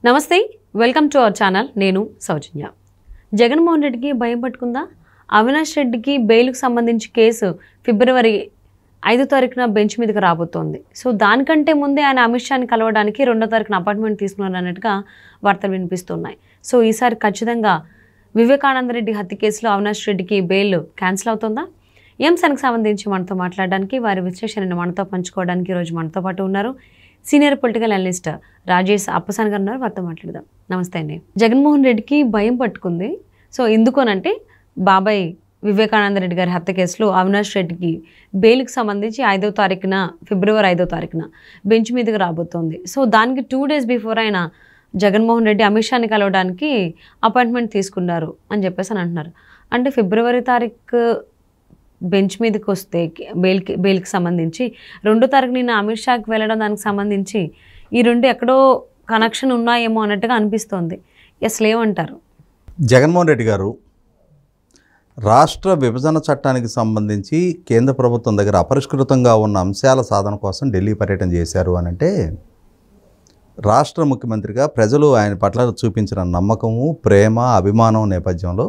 నమస్తే, welcome to our channel. నేను సౌజన్య. జగన్మోహన్ రెడ్డికి భయం పట్టుకుందా? అవినాష్ రెడ్డికి బెయిల్కి సంబంధించి కేసు ఫిబ్రవరి 5వ తారీఖున బెంచ్ మీదకి రాబోతోంది. సో దానికంటే ముందే ఆయన అమిత్ షాని కలవడానికి 2వ తారీఖున అపాయింట్మెంట్ తీసుకున్నారు అన్నట్టుగా వార్తలు వినిపిస్తున్నాయి. సో ఈసారి ఖచ్చితంగా వివేకానంద రెడ్డి హత్య కేసులో అవినాష్ రెడ్డికి బెయిల్ క్యాన్సిల్ అవుతుందా? ఈ అంశానికి సంబంధించి మనతో మాట్లాడడానికి, వారి విశ్లేషణను మనతో పంచుకోవడానికి ఈరోజు మనతో పాటు ఉన్నారు senior political analyst Rajesh Appasani గారు ఉన్నారు. వారితో మాట్లాడదాం. నమస్తే అండి. జగన్మోహన్ రెడ్డికి భయం పట్టుకుంది. సో ఎందుకోనంటే బాబాయ్ వివేకానంద రెడ్డి గారి హత్య కేసులో అవినాష్ రెడ్డికి బెయిల్కి సంబంధించి ఫిబ్రవరి 5వ తారీఖున బెంచ్ మీదకి రాబోతోంది. సో దానికి 2 days బిఫోర్ ఆయన జగన్మోహన్ రెడ్డి అమిత్ షాని కలవడానికి అపాయింట్మెంట్ తీసుకున్నారు అని చెప్పేసి అని అంటున్నారు. అంటే ఫిబ్రవరి తారీఖు బెంచ్ మీదకి వస్తే బెయిల్కి సంబంధించి 2వ తారీఖు నిన్న అమిత్ షాకి వెళ్ళడం దానికి సంబంధించి ఈ రెండు ఎక్కడో కనెక్షన్ ఉన్నాయేమో అన్నట్టుగా అనిపిస్తోంది. అసలు ఏమంటారు? జగన్మోహన్ రెడ్డి గారు రాష్ట్ర విభజన చట్టానికి సంబంధించి కేంద్ర ప్రభుత్వం దగ్గర అపరిష్కృతంగా ఉన్న అంశాల సాధన కోసం ఢిల్లీ పర్యటన చేశారు అనంటే రాష్ట్ర ముఖ్యమంత్రిగా ప్రజలు ఆయన పట్ల చూపించిన నమ్మకము, ప్రేమ, అభిమానం నేపథ్యంలో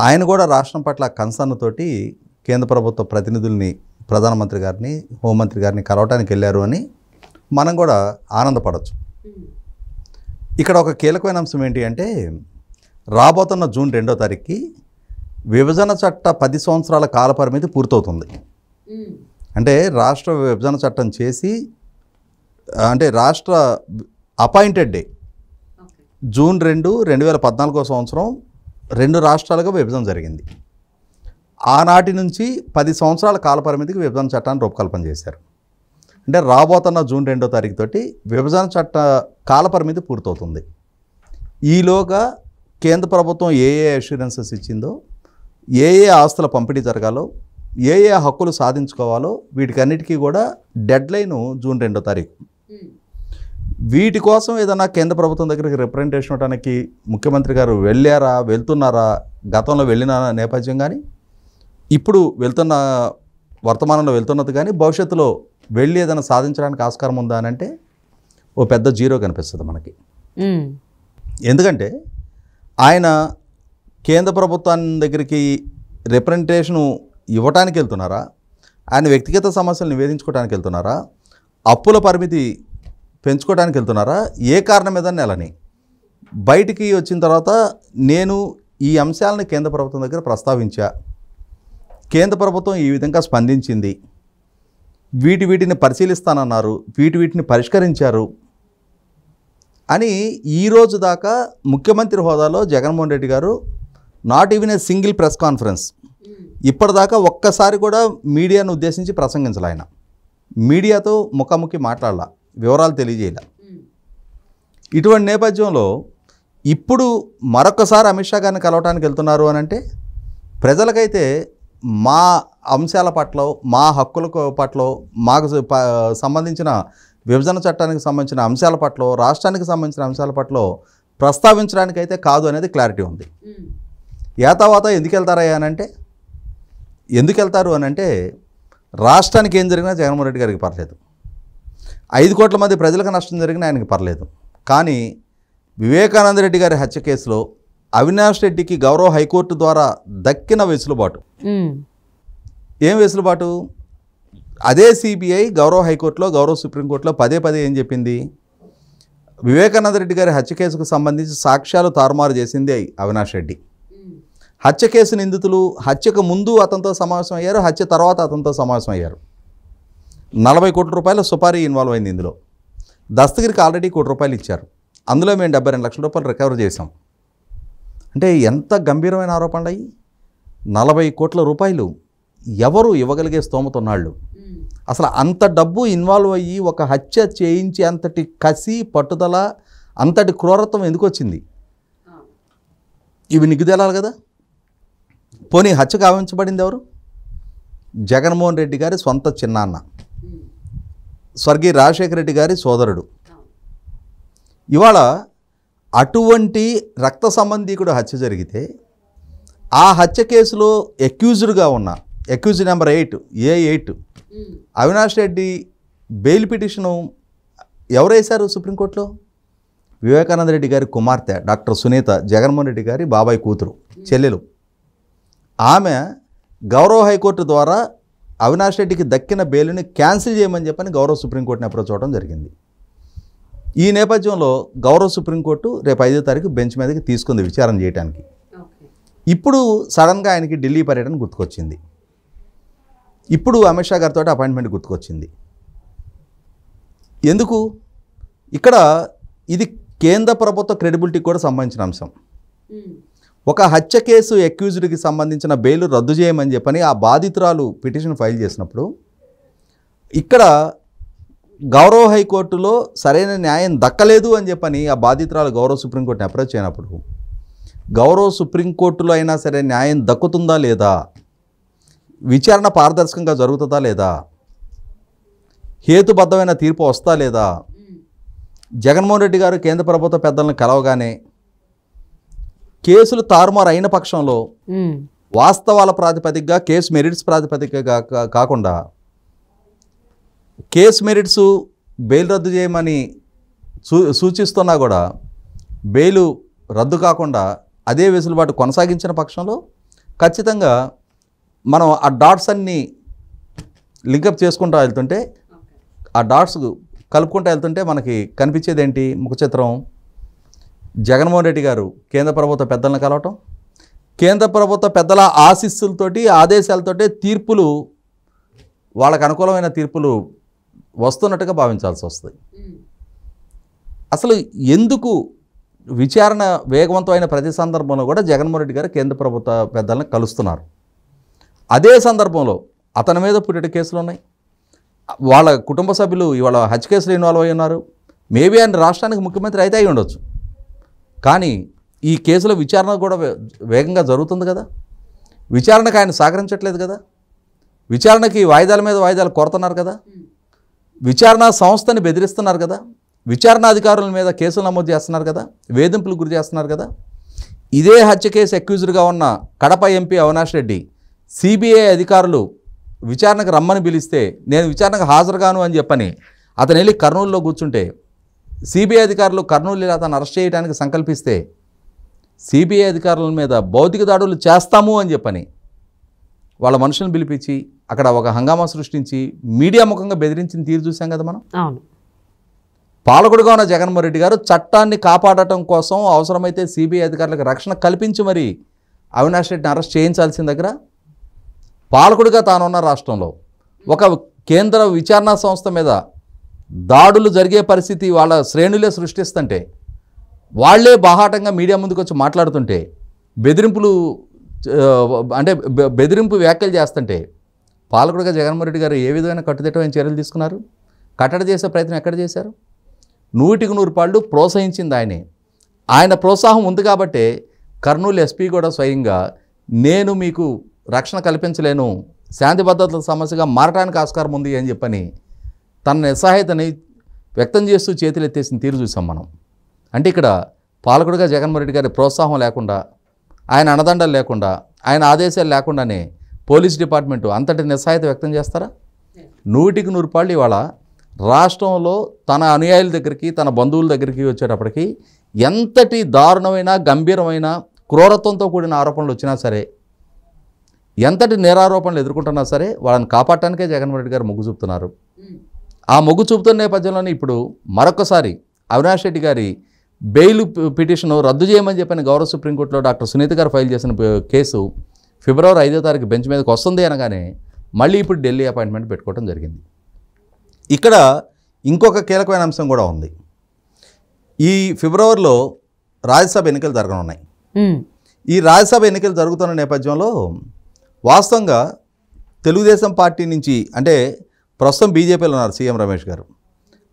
ఆయన కూడా రాష్ట్రం పట్ల కన్సర్న్ తోటి కేంద్ర ప్రభుత్వ ప్రతినిధుల్ని, ప్రధానమంత్రి గారిని, హోంమంత్రి గారిని కలవటానికి వెళ్ళారు అని మనం కూడా ఆనందపడవచ్చు. ఇక్కడ ఒక కీలకమైన అంశం ఏంటి అంటే రాబోతున్న జూన్ 2వ తారీఖుకి విభజన చట్ట 10 సంవత్సరాల కాల పరిమితి పూర్తవుతుంది. అంటే రాష్ట్ర విభజన చట్టం చేసి అంటే రాష్ట్ర అపాయింటెడ్ డే జూన్ 2, 2014 సంవత్సరం 2 రాష్ట్రాలుగా విభజన జరిగింది. ఆనాటి నుంచి 10 సంవత్సరాల కాలపరిమితికి విభజన చట్టాన్ని రూపకల్పన చేశారు. అంటే రాబోతున్న జూన్ 2వ తారీఖు తోటి విభజన చట్ట కాలపరిమితి పూర్తవుతుంది. ఈలోగా కేంద్ర ప్రభుత్వం ఏ అష్యూరెన్సెస్ ఇచ్చిందో, ఏ ఆస్తుల పంపిణీ జరగాలో, ఏ హక్కులు సాధించుకోవాలో వీటికన్నిటికీ కూడా డెడ్ లైన్ జూన్ 2వ తారీఖు. వీటి కోసం ఏదైనా కేంద్ర ప్రభుత్వం దగ్గరికి రిప్రజెంటేషన్ ఇవ్వడానికి ముఖ్యమంత్రి గారు వెళ్తున్నారా, గతంలో వెళ్ళిన నేపథ్యం కానీ, ఇప్పుడు వర్తమానంలో వెళ్తున్నది కానీ, భవిష్యత్తులో వెళ్ళి ఏదైనా సాధించడానికి ఆస్కారం ఉందా అని అంటే ఓ పెద్ద జీరో కనిపిస్తుంది మనకి. ఎందుకంటే ఆయన కేంద్ర ప్రభుత్వాన్ని దగ్గరికి రిప్రజెంటేషను ఇవ్వటానికి వెళ్తున్నారా, ఆయన వ్యక్తిగత సమస్యలు నివేదించుకోవడానికి వెళ్తున్నారా, అప్పుల పరిమితి పెంచుకోవడానికి వెళ్తున్నారా, ఏ కారణం మీద నెలని బయటికి వచ్చిన తర్వాత నేను ఈ అంశాలను కేంద్ర ప్రభుత్వం దగ్గర ప్రస్తావించా, కేంద్ర ప్రభుత్వం ఈ విధంగా స్పందించింది, వీటిని పరిశీలిస్తానన్నారు, వీటిని పరిష్కరించారు అని ఈరోజు దాకా ముఖ్యమంత్రి హోదాలో జగన్మోహన్ రెడ్డి గారు not even a single press conference ఇప్పటిదాకా ఒక్కసారి కూడా మీడియాను ఉద్దేశించి ప్రసంగించాలి. ఆయన మీడియాతో ముఖాముఖి మాట్లాడాల, వివరాలు తెలియజేయాల. ఇటువంటి నేపథ్యంలో ఇప్పుడు మరొకసారి అమిత్ షా గారిని కలవటానికి వెళ్తున్నారు అని అంటే ప్రజలకైతే మా అంశాల పట్ల, మా హక్కుల పట్ల, మాకు సంబంధించిన విభజన చట్టానికి సంబంధించిన అంశాల పట్ల, రాష్ట్రానికి సంబంధించిన అంశాల పట్ల ప్రస్తావించడానికైతే కాదు అనేది క్లారిటీ ఉంది. తర్వాత ఎందుకు వెళ్తారు అని అంటే రాష్ట్రానికి ఏం జరిగినా జగన్మోహన్ రెడ్డి గారికి పర్లేదు, 5 కోట్ల మంది ప్రజలకు నష్టం జరిగినా ఆయనకి పర్లేదు. కానీ వివేకానంద రెడ్డి గారి హత్య కేసులో అవినాష్ రెడ్డికి గౌరవ హైకోర్టు ద్వారా దక్కిన వెసులుబాటు, ఏం వెసులుబాటు? అదే సిబిఐ గౌరవ హైకోర్టులో, గౌరవ సుప్రీంకోర్టులో పదే ఏం చెప్పింది? వివేకానంద రెడ్డి గారి హత్య కేసుకు సంబంధించి సాక్ష్యాలు తారుమారు చేసింది అవినాష్ రెడ్డి. హత్య కేసు నిందితులు హత్యకు ముందు అతనితో సమావేశం అయ్యారు, హత్య తర్వాత అతనితో సమావేశం అయ్యారు. 40 కోట్ల రూపాయల సుపారీ ఇన్వాల్వ్ అయింది. ఇందులో దస్తగిరికి ఆల్రెడీ ₹1 కోటి ఇచ్చారు. అందులో మేము 72 లక్షల రూపాయలు రికవర్ చేసాం. అంటే ఎంత గంభీరమైన ఆరోపణలు అయ్యి, 40 కోట్ల రూపాయలు ఎవరు ఇవ్వగలిగే స్తోమత ఉన్నాళ్ళు? అసలు అంత డబ్బు ఇన్వాల్వ్ అయ్యి ఒక హత్య చేయించి అంతటి కసి, పట్టుదల, అంతటి క్రూరత్వం ఎందుకు వచ్చింది? ఇవి నీకు తెలాలి కదా. పోనీ హత్య గావించబడింది ఎవరు? జగన్మోహన్ రెడ్డి గారి సొంత చిన్నాన్న, స్వర్గీయ రాజశేఖర రెడ్డి గారి సోదరుడు. ఇవాళ అటువంటి రక్త సంబంధీకుడు హత్య జరిగితే ఆ హత్య కేసులో అక్యూజ్డ్గా ఉన్న accused number 8 A8 Avinash Reddy bail petition ఎవరు వేశారు సుప్రీంకోర్టులో? వివేకానంద రెడ్డి గారి కుమార్తె డాక్టర్ సునీత జగన్మోహన్ రెడ్డి గారి బాబాయ్ కూతురు చెల్లెలు. ఆమె గౌరవ హైకోర్టు ద్వారా అవినాష్ రెడ్డికి దక్కిన బెయిల్ని క్యాన్సిల్ చేయమని చెప్పని గౌరవ సుప్రీంకోర్టుని అప్రోచ్ అవ్వడం జరిగింది. ఈ నేపథ్యంలో గౌరవ సుప్రీంకోర్టు రేపు 5వ తారీఖు బెంచ్ మీదకి తీసుకుంది విచారణ చేయడానికి. ఇప్పుడు సడన్గా ఆయనకి ఢిల్లీ పర్యటన గుర్తుకొచ్చింది. ఇప్పుడు అమిత్ షా గారితో అపాయింట్మెంట్ గుర్తుకొచ్చింది. ఎందుకు? ఇక్కడ ఇది కేంద్ర ప్రభుత్వ క్రెడిబిలిటీకి కూడా సంబంధించిన అంశం. ఒక హత్య కేసు అక్యూజ్డ్కి సంబంధించిన బెయిల్ రద్దు చేయమని చెప్పని ఆ బాధితురాలు పిటిషన్ ఫైల్ చేసినప్పుడు ఇక్కడ గౌరవ హైకోర్టులో సరైన న్యాయం దక్కలేదు అని చెప్పని ఆ బాధితురాలు గౌరవ సుప్రీంకోర్టుని అప్రోచ్ అయినప్పుడు గౌరవ సుప్రీంకోర్టులో అయినా సరే న్యాయం దక్కుతుందా లేదా, విచారణ పారదర్శకంగా జరుగుతుందా లేదా, హేతుబద్ధమైన తీర్పు వస్తా లేదా, జగన్మోహన్ రెడ్డి గారు కేంద్ర ప్రభుత్వ పెద్దలను కలవగానే కేసులు తారుమారు అయిన పక్షంలో వాస్తవాల ప్రాతిపదికగా కేసు మెరిట్స్ ప్రాతిపదికగా కాకుండా కేసు మెరిట్స్ బెయిల్ రద్దు చేయమని సూచిస్తున్నా కూడా బెయిల్ రద్దు కాకుండా అదే వెసులుబాటు కొనసాగించిన పక్షంలో ఖచ్చితంగా మనం ఆ డాట్స్ అన్నీ లింకప్ చేసుకుంటూ వెళ్తుంటే ఆ డాట్స్ కలుపుకుంటూ వెళ్తుంటే మనకి కనిపించేది ఏంటి? ముఖ చిత్రం జగన్మోహన్ రెడ్డి గారు కేంద్ర ప్రభుత్వ పెద్దలను కలవటం, కేంద్ర ప్రభుత్వ పెద్దల ఆశీస్సులతోటి ఆదేశాలతోటి తీర్పులు వాళ్ళకు అనుకూలమైన తీర్పులు వస్తున్నట్టుగా భావించాల్సి వస్తుంది. అసలు ఎందుకు విచారణ వేగవంతమైన ప్రతి సందర్భంలో కూడా జగన్మోహన్ రెడ్డి గారు కేంద్ర ప్రభుత్వ పెద్దలను కలుస్తున్నారు. అదే సందర్భంలో అతని మీద పుట్టిన కేసులు ఉన్నాయి, వాళ్ళ కుటుంబ సభ్యులు ఇవాళ హత్య కేసులు ఇన్వాల్వ్ అయి ఉన్నారు. మేబీ ఆయన రాష్ట్రానికి ముఖ్యమంత్రి అయితే అయి ఉండొచ్చు, కానీ ఈ కేసులో విచారణ కూడా వేగంగా జరుగుతుంది కదా. విచారణకు ఆయన సహకరించట్లేదు కదా, విచారణకి వాయిదాల మీద వాయిదాలు కోరుతున్నారు కదా, విచారణ సంస్థని బెదిరిస్తున్నారు కదా, విచారణ అధికారుల మీద కేసులు నమోదు చేస్తున్నారు కదా, వేధింపులకు గురి చేస్తున్నారు కదా. ఇదే హత్య కేసు అక్యూజ్డ్గా ఉన్న కడప ఎంపీ అవినాష్ రెడ్డి సిబిఐ అధికారులు విచారణకు రమ్మని పిలిస్తే నేను విచారణకు హాజరుగాను అని చెప్పని అతను వెళ్ళి కర్నూలులో కూర్చుంటే సిబిఐ అధికారులు కర్నూలు అతను అరెస్ట్ చేయడానికి సంకల్పిస్తే సిబిఐ అధికారుల మీద భౌతిక దాడులు చేస్తాము అని చెప్పని వాళ్ళ మనుషులను పిలిపించి అక్కడ ఒక హంగామా సృష్టించి మీడియా ముఖంగా బెదిరించిన తీరు చూసాం కదా మనం. అవును. పాలకుడుగా ఉన్న జగన్మోహన్ రెడ్డి గారు చట్టాన్ని కాపాడటం కోసం అవసరమైతే సిబిఐ అధికారులకు రక్షణ కల్పించి మరి అవినాష్ రెడ్డిని అరెస్ట్ చేయించాల్సిన దగ్గర పాలకుడిగా తానున్న రాష్ట్రంలో ఒక కేంద్ర విచారణ సంస్థ మీద దాడులు జరిగే పరిస్థితి వాళ్ళ శ్రేణులే సృష్టిస్తుంటే వాళ్లే బాహాటంగా మీడియా ముందుకు వచ్చి మాట్లాడుతుంటే బెదిరింపులు అంటే బెదిరింపు వ్యాఖ్యలు చేస్తుంటే పాలకుడిగా జగన్మోహన్ రెడ్డి గారు ఏ విధమైన కట్టుదిట్టమైన చర్యలు తీసుకున్నారు? కట్టడి చేసే ప్రయత్నం ఎక్కడ చేశారు? 100% ప్రోత్సహించింది ఆయనే. ఆయన ప్రోత్సాహం ఉంది కాబట్టే కర్నూలు ఎస్పీ కూడా స్వయంగా నేను మీకు రక్షణ కల్పించలేను, శాంతి భద్రతల సమస్యగా మారడానికి ఆస్కారం ఉంది అని చెప్పని తన నిస్సహాయతని వ్యక్తం చేస్తూ చేతులు ఎత్తేసిన తీరు చూసాం మనం. అంటే ఇక్కడ పాలకుడిగా జగన్మోహన్ రెడ్డి గారి ప్రోత్సాహం లేకుండా, ఆయన అన్నదండలు లేకుండా, ఆయన ఆదేశాలు లేకుండానే పోలీస్ డిపార్ట్మెంటు అంతటి నిస్సహాయత వ్యక్తం చేస్తారా? 100% ఇవాళ రాష్ట్రంలో తన అనుయాయుల దగ్గరికి తన బంధువుల దగ్గరికి వచ్చేటప్పటికి ఎంతటి దారుణమైన గంభీరమైన క్రూరత్వంతో కూడిన ఆరోపణలు వచ్చినా సరే, ఎంతటి నేరారోపణలు ఎదుర్కొంటున్నా సరే వాళ్ళని కాపాడటానికే జగన్మోహన్ రెడ్డి గారు మొగ్గు చూపుతున్నారు. ఆ మొగ్గు చూపుతున్న నేపథ్యంలోనే ఇప్పుడు మరొకసారి అవినాష్ రెడ్డి గారి బెయిల్ పిటిషన్ రద్దు చేయమని చెప్పిన గౌరవ సుప్రీంకోర్టులో డాక్టర్ సునీత గారు ఫైల్ చేసిన కేసు ఫిబ్రవరి 5వ తారీఖు బెంచ్ మీదకి వస్తుంది అనగానే మళ్ళీ ఇప్పుడు ఢిల్లీ అపాయింట్మెంట్ పెట్టుకోవడం జరిగింది. ఇక్కడ ఇంకొక కీలకమైన అంశం కూడా ఉంది. ఈ ఫిబ్రవరిలో రాజ్యసభ ఎన్నికలు జరగనున్నాయి. ఈ రాజ్యసభ ఎన్నికలు జరుగుతున్న నేపథ్యంలో వాస్తవంగా తెలుగుదేశం పార్టీ నుంచి, అంటే ప్రస్తుతం బీజేపీలో ఉన్నారు సీఎం రమేష్ గారు,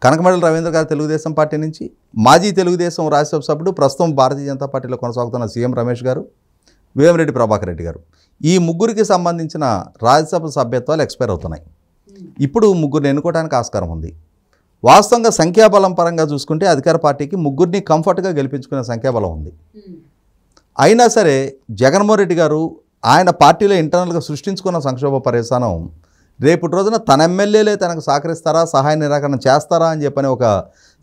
కనకమేడల రవీంద్ర గారు తెలుగుదేశం పార్టీ నుంచి, మాజీ తెలుగుదేశం రాజ్యసభ సభ్యుడు ప్రస్తుతం భారతీయ జనతా పార్టీలో కొనసాగుతున్న సీఎం రమేష్ గారు, వేమిరెడ్డి ప్రభాకర్ రెడ్డి గారు, ఈ ముగ్గురికి సంబంధించిన రాజ్యసభ సభ్యత్వాలు ఎక్స్పైర్ అవుతున్నాయి. ఇప్పుడు ముగ్గురిని ఎన్నుకోవడానికి ఆస్కారం ఉంది. వాస్తవంగా సంఖ్యాబలం పరంగా చూసుకుంటే అధికార పార్టీకి ముగ్గురిని కంఫర్ట్గా గెలిపించుకునే సంఖ్యాబలం ఉంది. అయినా సరే జగన్మోహన్ రెడ్డి గారు ఆయన పార్టీలో ఇంటర్నల్గా సృష్టించుకున్న సంక్షోభ పరిస్థానం రేపటి రోజున తన ఎమ్మెల్యేలే తనకు సహకరిస్తారా, సహాయ నిరాకరణ చేస్తారా అని చెప్పని ఒక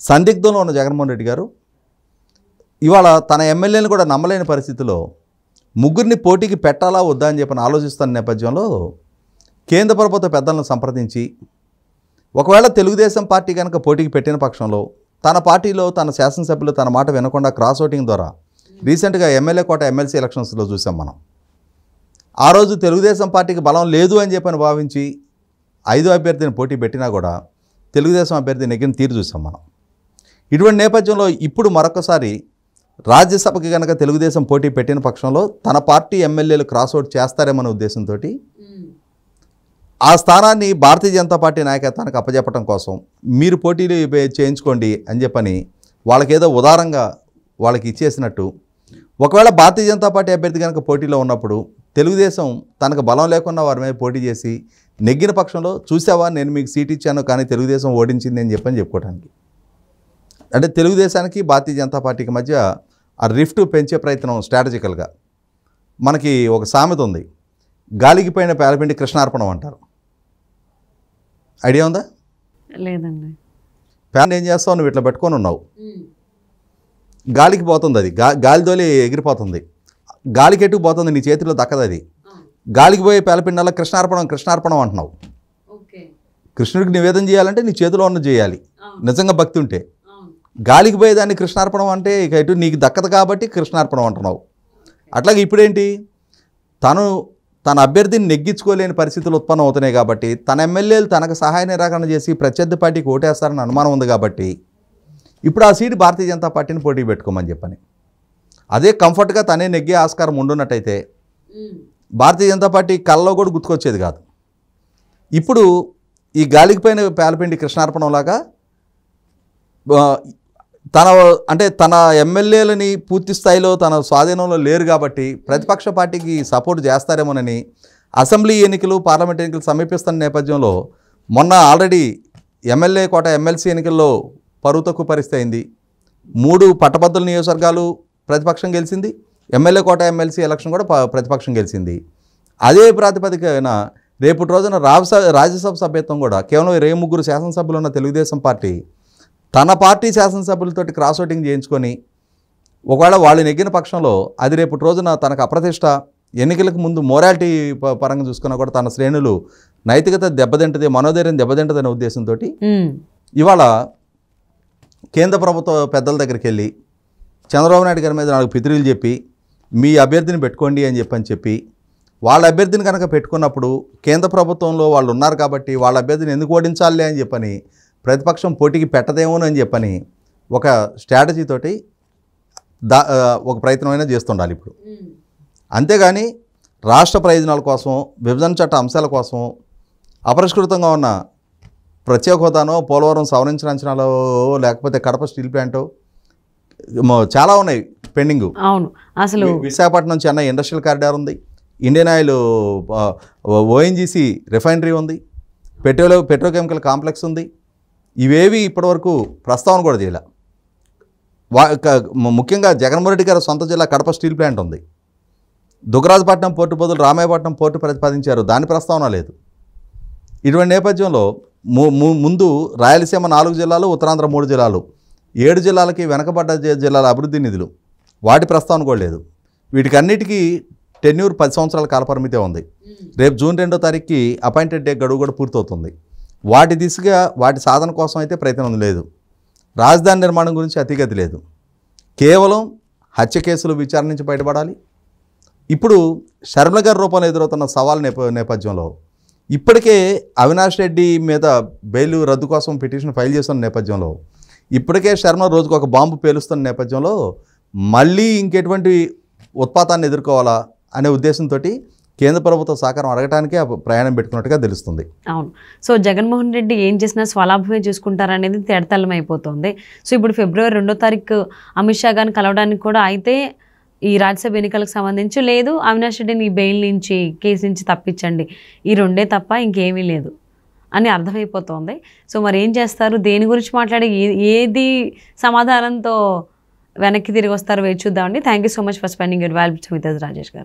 సందిగ్ధంలో ఉన్న జగన్మోహన్ రెడ్డి గారు ఇవాళ తన ఎమ్మెల్యేని కూడా నమ్మలేని పరిస్థితిలో ముగ్గురిని పోటీకి పెట్టాలా వద్దా అని చెప్పని ఆలోచిస్తున్న నేపథ్యంలో కేంద్ర ప్రభుత్వ పెద్దలను సంప్రదించి ఒకవేళ తెలుగుదేశం పార్టీ కనుక పోటీకి పెట్టిన పక్షంలో తన పార్టీలో తన శాసనసభ్యులు తన మాట వినకుండా క్రాస్ ఓటింగ్ ద్వారా రీసెంట్గా ఎమ్మెల్యే కోట ఎమ్మెల్సీ ఎలక్షన్స్లో చూసాం మనం. ఆ రోజు తెలుగుదేశం పార్టీకి బలం లేదు అని చెప్పని భావించి 5 అభ్యర్థిని పోటీ పెట్టినా కూడా తెలుగుదేశం అభ్యర్థి నెగ్గిన తీరు చూసాం మనం. ఇటువంటి నేపథ్యంలో ఇప్పుడు మరొకసారి రాజ్యసభకి కనుక తెలుగుదేశం పోటీ పెట్టిన పక్షంలో తన పార్టీ ఎమ్మెల్యేలు క్రాస్ ఓట్ చేస్తారేమనే ఉద్దేశంతో ఆ స్థానాన్ని భారతీయ జనతా పార్టీ నాయకత్వానికి అప్పచెప్పడం కోసం మీరు పోటీలు చేయించుకోండి అని చెప్పని వాళ్ళకేదో ఉదారంగా వాళ్ళకి ఇచ్చేసినట్టు, ఒకవేళ భారతీయ జనతా పార్టీ అభ్యర్థి కనుక పోటీలో ఉన్నప్పుడు తెలుగుదేశం తనకు బలం లేకుండా వారి మీద పోటీ చేసి నెగ్గిన పక్షంలో చూసావా నేను మీకు సీట్ ఇచ్చాను కానీ తెలుగుదేశం ఓడించింది అని చెప్పని చెప్పుకోవడానికి, అంటే తెలుగుదేశానికి భారతీయ జనతా పార్టీకి మధ్య ఆ రిఫ్ట్ పెంచే ప్రయత్నం స్ట్రాటజికల్గా. మనకి ఒక సామెత ఉంది, గాలికి పైన పేలపిండి కృష్ణార్పణం అంటారు. ఐడియా ఉందా? లేదండి. ఫ్యాన్ ఏం చేస్తావు, నువ్వు ఇట్లా పెట్టుకొని ఉన్నావు, గాలికి పోతుంది, అది గాలి తోలి ఎగిరిపోతుంది, గాలికి ఎట్టుకు పోతుంది, నీ చేతిలో దక్కదు అది. గాలికి పోయే పేలపిండాల కృష్ణార్పణం అంటున్నావు. కృష్ణుడికి నివేదన చేయాలంటే నీ చేతిలో ఉన్నది చేయాలి నిజంగా భక్తి ఉంటే. గాలికి పోయేదాన్ని కృష్ణార్పణం అంటే ఇక ఎటు నీకు దక్కదు కాబట్టి కృష్ణార్పణం అంటున్నావు. అట్లాగే ఇప్పుడేంటి, తన అభ్యర్థిని నెగ్గించుకోలేని పరిస్థితులు ఉత్పన్నం అవుతున్నాయి కాబట్టి తన ఎమ్మెల్యేలు తనకు సహాయ నిరాకరణ చేసి ప్రత్యర్థి పార్టీకి ఓటేస్తారని అనుమానం ఉంది కాబట్టి ఇప్పుడు ఆ సీటు భారతీయ జనతా పార్టీని పోటీ పెట్టుకోమని చెప్పని, అదే కంఫర్ట్గా తనే నెగ్గే ఆస్కారం ఉండున్నట్టయితే భారతీయ జనతా పార్టీ కళ్ళలో కూడా గుర్తుకొచ్చేది కాదు. ఇప్పుడు ఈ గాలికి పైన పేలపిండి కృష్ణార్పణంలాగా తన ఎమ్మెల్యేలని పూర్తి స్థాయిలో తన స్వాధీనంలో లేరు కాబట్టి ప్రతిపక్ష పార్టీకి సపోర్ట్ చేస్తారేమోనని అసెంబ్లీ ఎన్నికలు పార్లమెంట్ ఎన్నికలు సమీపిస్తున్న నేపథ్యంలో మొన్న ఆల్రెడీ ఎమ్మెల్యే కోట ఎమ్మెల్సీ ఎన్నికల్లో పరువు తక్కువ పరిస్థితి అయింది. 3 పట్టభద్రుల నియోజకవర్గాలు ప్రతిపక్షం గెలిచింది, ఎమ్మెల్యే కోట ఎమ్మెల్సీ ఎలక్షన్ కూడా ప్రతిపక్షం గెలిచింది. అదే ప్రాతిపదికన రేపటి రోజున రాజ్యసభ సభ్యత్వం కూడా కేవలం 23 శాసనసభ్యులు ఉన్న తెలుగుదేశం పార్టీ తన పార్టీ శాసనసభ్యులతోటి క్రాస్ ఓటింగ్ చేయించుకొని ఒకవేళ వాళ్ళు నెగ్గిన పక్షంలో అది రేపటి రోజున తనకు అప్రతిష్ట, ఎన్నికలకు ముందు మొరాలిటీ పరంగా చూసుకున్నా కూడా తన శ్రేణులు నైతికత దెబ్బతింటది, మనోధైర్యం దెబ్బతింటది అనే ఉద్దేశంతో ఇవాళ కేంద్ర ప్రభుత్వ పెద్దల దగ్గరికి వెళ్ళి చంద్రబాబు నాయుడు గారి మీద 4 పితిరీలు చెప్పి మీ అభ్యర్థిని పెట్టుకోండి అని చెప్పి వాళ్ళ అభ్యర్థిని కనుక పెట్టుకున్నప్పుడు కేంద్ర ప్రభుత్వంలో వాళ్ళు ఉన్నారు కాబట్టి వాళ్ళ అభ్యర్థిని ఎందుకు ఓడించాలి అని చెప్పని ప్రతిపక్షం పోటీకి పెట్టదేమోనని చెప్పని ఒక స్ట్రాటజీతోటి ఒక ప్రయత్నమైనా చేస్తుండాలి ఇప్పుడు. అంతేగాని రాష్ట్ర ప్రయోజనాల కోసం, విభజన చట్ట అంశాల కోసం అపరిష్కృతంగా ఉన్న ప్రత్యేక హోదానో, పోలవరం సవరించిన అంచనాలో, లేకపోతే కడప స్టీల్ ప్లాంటో చాలా ఉన్నాయి పెండింగ్. అవును, అసలు విశాఖపట్నం చెన్నై ఇండస్ట్రియల్ కారిడార్ ఉంది, ఇండియన్ ఆయిల్ ఓఎన్జీసీ రిఫైనరీ ఉంది, పెట్రోకెమికల్ కాంప్లెక్స్ ఉంది. ఇవేవి ఇప్పటివరకు ప్రస్తావన కూడా చేయాల. ముఖ్యంగా జగన్మోహన్ రెడ్డి గారి సొంత జిల్లా కడప స్టీల్ ప్లాంట్ ఉంది, దుగ్గరాజపట్నం పోర్టు బదులు రామాయపట్నం పోర్టు ప్రతిపాదించారు, దాని ప్రస్తావన లేదు. ఇటువంటి నేపథ్యంలో ముందు రాయలసీమ 4 జిల్లాలు, ఉత్తరాంధ్ర 3 జిల్లాలు, 7 జిల్లాలకి వెనకబడ్డ జిల్లాల అభివృద్ధి నిధులు, వాటి ప్రస్తావన కూడా లేదు. వీటికన్నిటికీ టెన్యూర్ 10 సంవత్సరాల కాలపరిమితే ఉంది. రేపు జూన్ 2వ తారీఖుకి అపాయింటెడ్ డే గడువు కూడా పూర్తవుతుంది. వాటి దిశగా వాటి సాధన కోసం అయితే ప్రయత్నం లేదు. రాజధాని నిర్మాణం గురించి అతిగతి లేదు. కేవలం హత్య కేసులు విచారణ నుంచి బయటపడాలి. ఇప్పుడు షర్మిల గారి రూపంలో ఎదురవుతున్న సవాల్ నేపథ్యంలో ఇప్పటికే అవినాష్ రెడ్డి మీద బెయిల్ రద్దు కోసం పిటిషన్ ఫైల్ చేస్తున్న నేపథ్యంలో ఇప్పటికే శర్మ రోజుకు ఒక బాంబు పేలుస్తున్న నేపథ్యంలో మళ్ళీ ఇంకెటువంటి ఉత్పాతాన్ని ఎదుర్కోవాలా అనే ఉద్దేశంతో కేంద్ర ప్రభుత్వ సహకారం అడగటానికే ప్రయాణం పెట్టుకున్నట్టుగా తెలుస్తుంది. అవును. సో జగన్మోహన్ రెడ్డి ఏం చేసినా స్వలాభమే చూసుకుంటారనేది తేడతల్లం అయిపోతుంది. సో ఇప్పుడు ఫిబ్రవరి 2వ తారీఖు అమిత్ షా గారిని కలవడానికి కూడా అయితే ఈ రాజ్యసభ ఎన్నికలకు సంబంధించి లేదు, అవినాష్ రెడ్డిని ఈ బెయిల్ నుంచి కేసు నుంచి తప్పించండి, ఈ 2 తప్ప ఇంకేమీ లేదు అని అర్థమైపోతుంది. సో మరి ఏం చేస్తారు, దేని గురించి మాట్లాడి ఏది సమాధానంతో వెనక్కి తిరిగి వస్తారో వేచి చూద్దామండి. Thank you so much for spending your valuable time with us Rajesh గారు.